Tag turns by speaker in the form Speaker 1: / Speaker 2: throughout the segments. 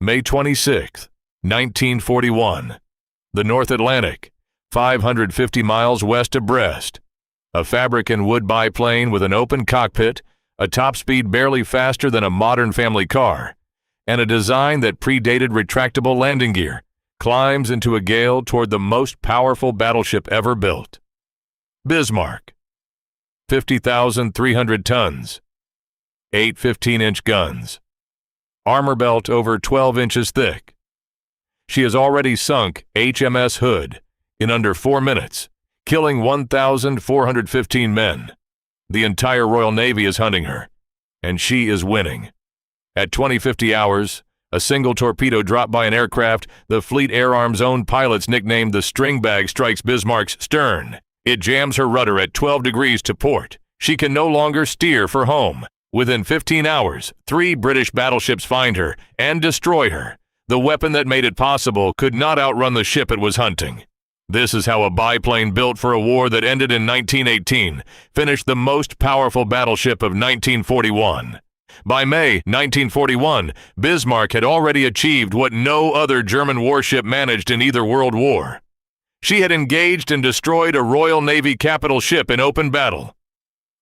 Speaker 1: May 26, 1941. The North Atlantic, 550 miles west of Brest. A fabric and wood biplane with an open cockpit, a top speed barely faster than a modern family car, and a design that predated retractable landing gear, climbs into a gale toward the most powerful battleship ever built. Bismarck. 50,300 tons. 8 15-inch guns. Armor belt over 12 inches thick. She has already sunk HMS Hood in under 4 minutes, killing 1,415 men. The entire Royal Navy is hunting her, and she is winning. At 20:50 hours, a single torpedo dropped by an aircraft the Fleet Air Arm's own pilots nicknamed the String Bag strikes Bismarck's stern. It jams her rudder at 12 degrees to port. She can no longer steer for home. Within 15 hours, 3 British battleships find her and destroy her. The weapon that made it possible could not outrun the ship it was hunting. This is how a biplane built for a war that ended in 1918 finished the most powerful battleship of 1941. By May 1941, Bismarck had already achieved what no other German warship managed in either World War. She had engaged and destroyed a Royal Navy capital ship in open battle.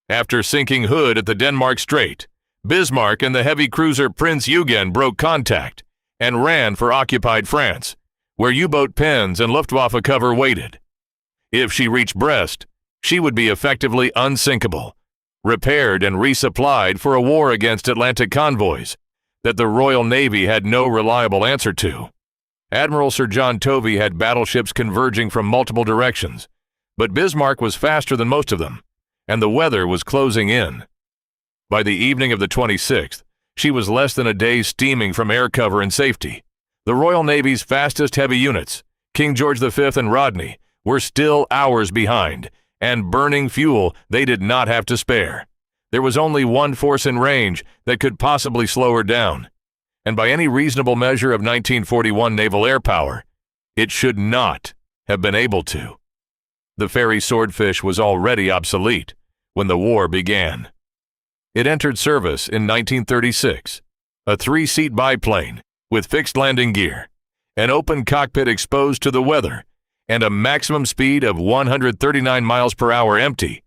Speaker 1: After sinking Hood at the Denmark Strait, Bismarck and the heavy cruiser Prince Eugen broke contact and ran for occupied France, where U-boat pens and Luftwaffe cover waited. If she reached Brest, she would be effectively unsinkable, repaired and resupplied for a war against Atlantic convoys that the Royal Navy had no reliable answer to. Admiral Sir John Tovey had battleships converging from multiple directions, but Bismarck was faster than most of them, and the weather was closing in. By the evening of the 26th, she was less than a day steaming from air cover and safety. The Royal Navy's fastest heavy units, King George V and Rodney, were still hours behind, and burning fuel they did not have to spare. There was only one force in range that could possibly slow her down, and by any reasonable measure of 1941 naval air power, it should not have been able to. The Fairey Swordfish was already obsolete when the war began. It entered service in 1936, a 3-seat biplane with fixed landing gear, an open cockpit exposed to the weather, and a maximum speed of 139 miles per hour empty,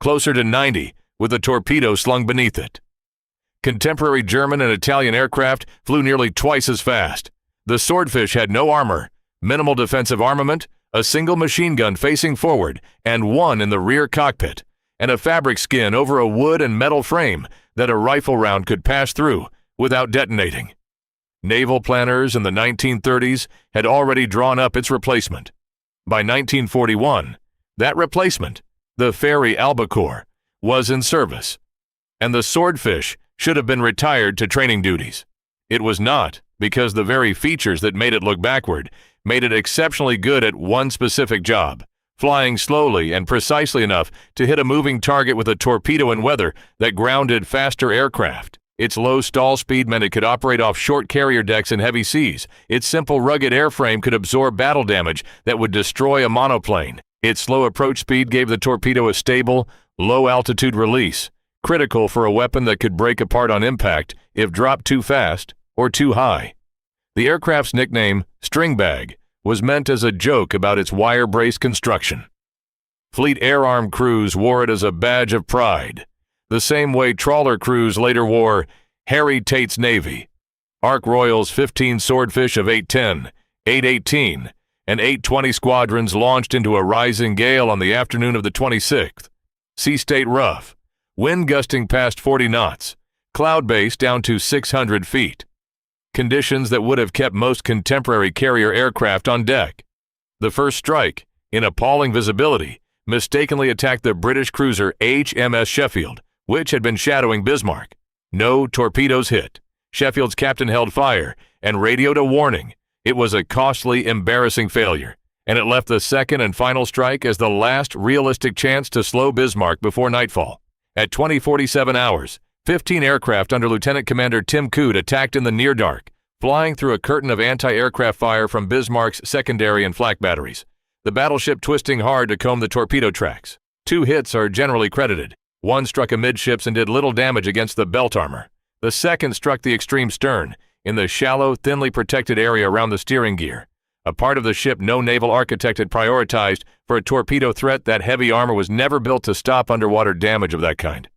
Speaker 1: closer to 90 with a torpedo slung beneath it. Contemporary German and Italian aircraft flew nearly twice as fast. The Swordfish had no armor, minimal defensive armament, a single machine gun facing forward and one in the rear cockpit, and a fabric skin over a wood and metal frame that a rifle round could pass through without detonating. Naval planners in the 1930s had already drawn up its replacement. By 1941, that replacement, the Fairey Albacore, was in service, and the Swordfish should have been retired to training duties. It was not, because the very features that made it look backward made it exceptionally good at one specific job, flying slowly and precisely enough to hit a moving target with a torpedo in weather that grounded faster aircraft. Its low stall speed meant it could operate off short carrier decks in heavy seas. Its simple rugged airframe could absorb battle damage that would destroy a monoplane. Its slow approach speed gave the torpedo a stable, low-altitude release, critical for a weapon that could break apart on impact if dropped too fast or too high. The aircraft's nickname, String Bag, was meant as a joke about its wire-brace construction. Fleet Air Arm crews wore it as a badge of pride, the same way trawler crews later wore Harry Tate's Navy. Ark Royal's 15 Swordfish of 810, 818, and 820 squadrons launched into a rising gale on the afternoon of the 26th. Sea state rough, wind gusting past 40 knots, cloud base down to 600 feet. Conditions that would have kept most contemporary carrier aircraft on deck. The first strike, in appalling visibility, mistakenly attacked the British cruiser HMS Sheffield, which had been shadowing Bismarck. No torpedoes hit. Sheffield's captain held fire and radioed a warning. It was a costly, embarrassing failure, and it left the second and final strike as the last realistic chance to slow Bismarck before nightfall. At 20:47 hours, 15 aircraft under Lieutenant Commander Tim Coote attacked in the near dark, flying through a curtain of anti-aircraft fire from Bismarck's secondary and flak batteries, the battleship twisting hard to comb the torpedo tracks. 2 hits are generally credited. One struck amidships and did little damage against the belt armor. The second struck the extreme stern, in the shallow, thinly protected area around the steering gear, a part of the ship no naval architect had prioritized for a torpedo threat that heavy armor was never built to stop underwater damage of that kind.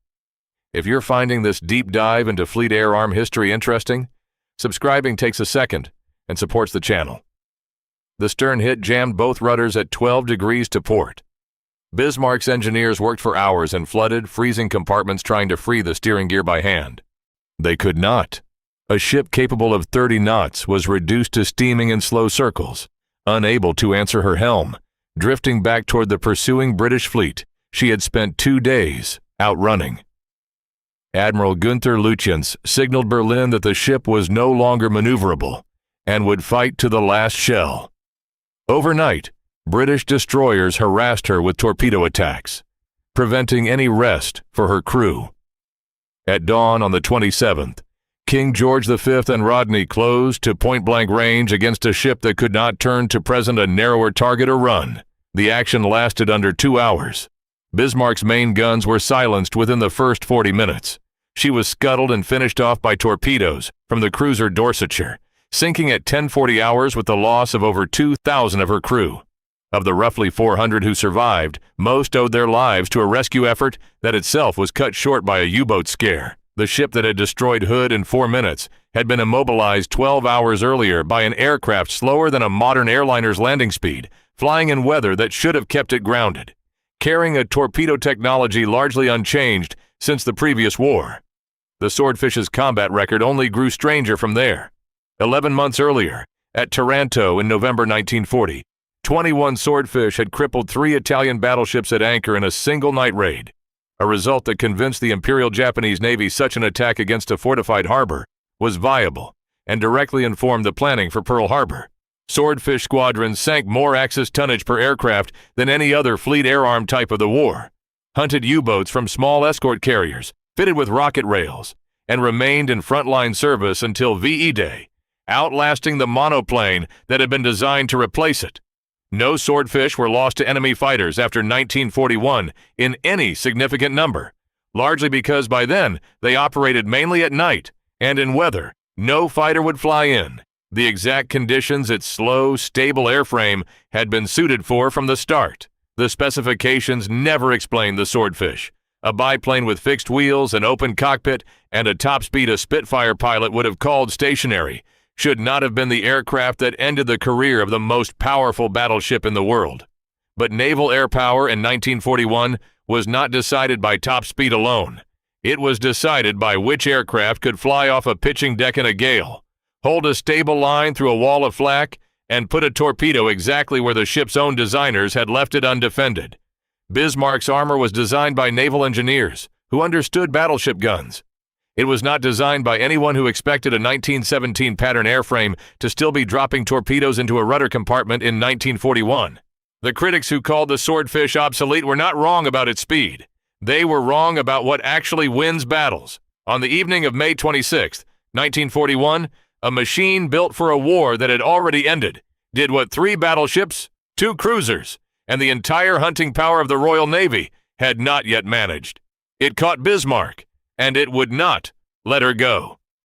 Speaker 1: If you're finding this deep dive into Fleet Air Arm history interesting, subscribing takes a second and supports the channel. The stern hit jammed both rudders at 12 degrees to port. Bismarck's engineers worked for hours in flooded, freezing compartments trying to free the steering gear by hand. They could not. A ship capable of 30 knots was reduced to steaming in slow circles, unable to answer her helm, drifting back toward the pursuing British fleet she had spent 2 days outrunning. Admiral Günther Lütjens signaled Berlin that the ship was no longer maneuverable and would fight to the last shell. Overnight, British destroyers harassed her with torpedo attacks, preventing any rest for her crew. At dawn on the 27th, King George V and Rodney closed to point-blank range against a ship that could not turn to present a narrower target or run. The action lasted under 2 hours. Bismarck's main guns were silenced within the first 40 minutes. She was scuttled and finished off by torpedoes from the cruiser Dorsetshire, sinking at 10:40 hours with the loss of over 2,000 of her crew. Of the roughly 400 who survived, most owed their lives to a rescue effort that itself was cut short by a U-boat scare. The ship that had destroyed Hood in 4 minutes had been immobilized 12 hours earlier by an aircraft slower than a modern airliner's landing speed, flying in weather that should have kept it grounded, carrying a torpedo technology largely unchanged since the previous war. The Swordfish's combat record only grew stranger from there. 11 months earlier, at Taranto in November 1940, 21 Swordfish had crippled 3 Italian battleships at anchor in a single night raid, a result that convinced the Imperial Japanese Navy such an attack against a fortified harbor was viable and directly informed the planning for Pearl Harbor. Swordfish squadrons sank more Axis tonnage per aircraft than any other Fleet Air Arm type of the war, hunted U-boats from small escort carriers fitted with rocket rails, and remained in frontline service until VE Day, outlasting the monoplane that had been designed to replace it. No Swordfish were lost to enemy fighters after 1941 in any significant number, largely because by then they operated mainly at night and in weather no fighter would fly in, the exact conditions its slow, stable airframe had been suited for from the start. The specifications never explained the Swordfish. A biplane with fixed wheels, an open cockpit, and a top speed a Spitfire pilot would have called stationary should not have been the aircraft that ended the career of the most powerful battleship in the world. But naval air power in 1941 was not decided by top speed alone. It was decided by which aircraft could fly off a pitching deck in a gale, hold a stable line through a wall of flak, and put a torpedo exactly where the ship's own designers had left it undefended. Bismarck's armor was designed by naval engineers who understood battleship guns. It was not designed by anyone who expected a 1917 pattern airframe to still be dropping torpedoes into a rudder compartment in 1941. The critics who called the Swordfish obsolete were not wrong about its speed. They were wrong about what actually wins battles. On the evening of May 26, 1941, a machine built for a war that had already ended did what 3 battleships, 2 cruisers, and the entire hunting power of the Royal Navy had not yet managed. It caught Bismarck, and it would not let her go.